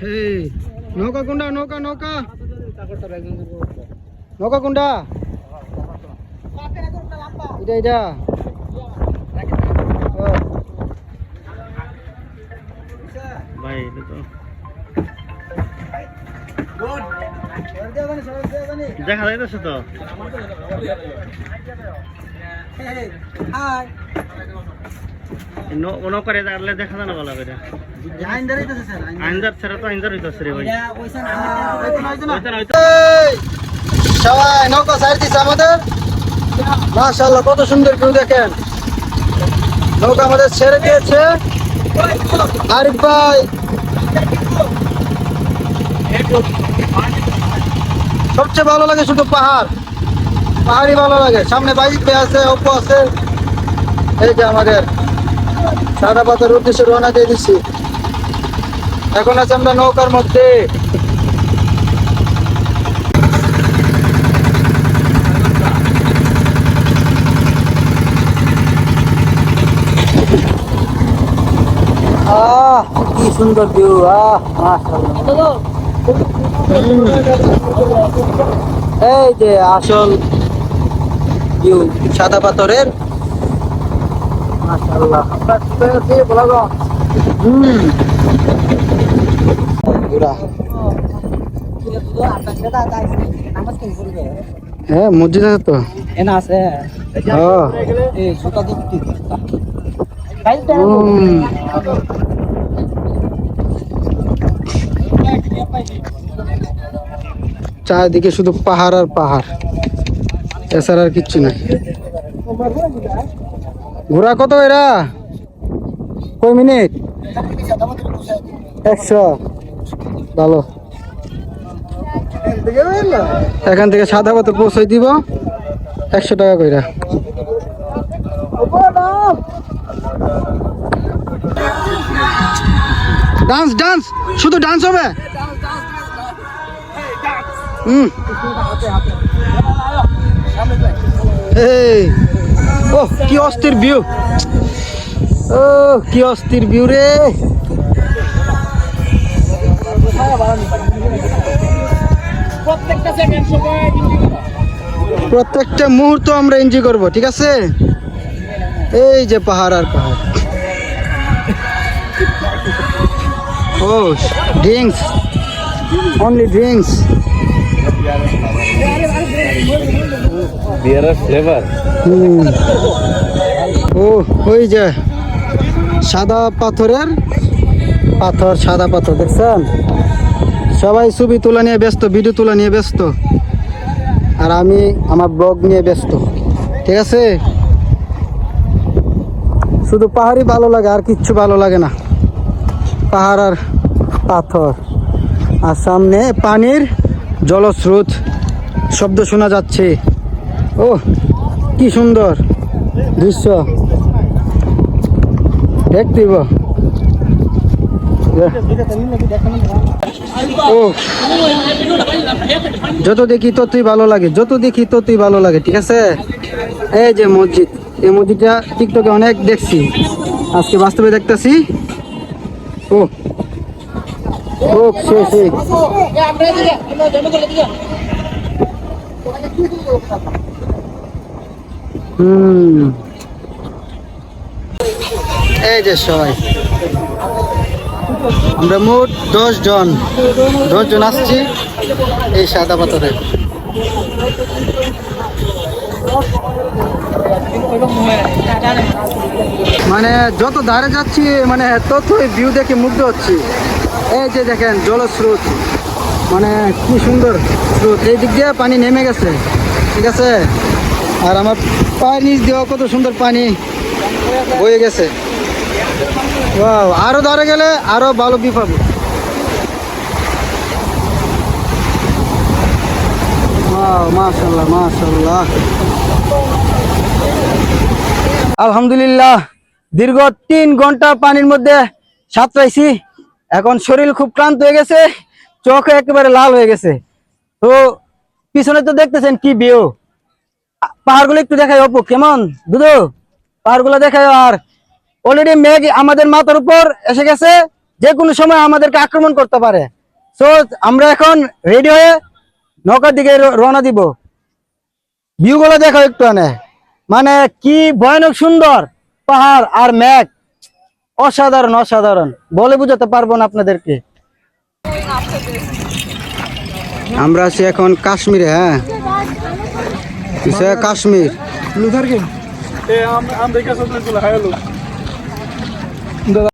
এই নৌকা কোনটা নৌকা নৌকা নৌকা কোনটা এটা এটা ভাই এটা তো দেখা যাইতেছে তো নৌকারে দাঁড়ালে দেখা যায় না বলা করে আইনদার ছাড়া তো আইনদার হইতেছে রে ভাই সবাই নৌকা সাইড দিচ্ছে আমাদের মাশাআল্লাহ কত সুন্দর ভিউ দেখেন নৌকা আমাদের ছেড়ে দিয়েছে আরিফ ভাই সবচেয়ে ভালো লাগে শুধু পাহাড়ি ভালো লাগে সামনে বাইক আছে অপো আছে এই যে আমাদের সাদা পাতার উদ্দেশ্যে রওনা দিয়ে দিচ্ছি এখন আছে আমরা নৌকার মধ্যে কি সুন্দর ভিউ মাশাআল্লাহ এই যে আসল ভিউ সাদা পাথরের মাশাআল্লাহ হ্যাঁ মসজিদ আছে তো আছে চারিদিকে শুধু পাহাড় আর পাহাড় এছাড়া আর কিচ্ছু নাই ঘোরা কত এরা কয় মিনিট 100 ভালো এখান থেকে সাদা পাথর পৌঁছাই দিব 100 টাকা কইরা ডান্স ডান্স শুধু ডান্স হবে এই ও কি অস্থির ভিউ ও কি অস্থির ভিউ রে প্রত্যেকটা মুহূর্ত আমরা এনজয় করব ঠিক আছে এই যে পাহাড় আর পাহাড় ও ড্রিঙ্কস only drinks বিয়ারের ফ্লেভার ও ওই যে সাদা পাথরের পাথর সাদা পাথর দেখছেন সবাই ছবি তোলা নিয়ে ব্যস্ত ভিডিও তোলা নিয়ে ব্যস্ত আর আমি আমার ব্লগ নিয়ে ব্যস্ত ঠিক আছে শুধু পাহাড়ই ভালো লাগে আর কিচ্ছু ভালো লাগে না পাহাড় আর পাথর আর সামনে পানির জলস্রোত শব্দ শোনা যাচ্ছে ও কি সুন্দর দৃশ্য দেখতেইব ও যত দেখি ততই ভালো লাগে যত দেখি ততই ভালো লাগে ঠিক আছে এই যে মসজিদ এই মসজিদটা টিকটকে অনেক দেখছি আজকে বাস্তবে দেখতেছি ও ও সে এই যে সবাই আমরা মোট 10 জন আসছি এই সাদা পাথরে মানে যত ধারে যাচ্ছি মানে ততই ভিউ দেখে মুগ্ধ হচ্ছি এই যে দেখেন জলস্রোত মানে কি সুন্দর স্রোত এই দিক দিয়ে পানি নেমে গেছে ঠিক আছে আর আমার পায়ের নিচ দিয়েও কত সুন্দর পানি বয়ে গেছে আরো ধারে গেলে আরো ভালো ভিউ পাবো মাশাআল্লাহ মাশাআল্লাহ আলহামদুলিল্লাহ দীর্ঘ 3 ঘন্টা পানির মধ্যে সাঁতরাইছি এখন শরীর খুব ক্লান্ত হয়ে গেছে চোখ একেবারে লাল হয়ে গেছে তো পিছনে তো দেখতেছেন কি ভিউ পাহাড়গুলো একটু দেখাই অপু কেমন দুদু পাহাড়গুলো দেখাই আর অলরেডি মেঘ আমাদের মাথার উপর এসে গেছে যে কোনো সময় আমাদেরকে আক্রমণ করতে পারে। তো আমরা এখন রেডি হয়ে নৌকার দিকে রওনা দিব। ভিউগুলো দেখো একটু, মানে কি ভয়ানক সুন্দর পাহাড় আর মেঘ, অসাধারণ অসাধারণ, বলে বুঝাতে পারবো না আপনাদেরকে। আমরা আছি এখন কাশ্মীরে। হ্যাঁ, কাশ্মীর।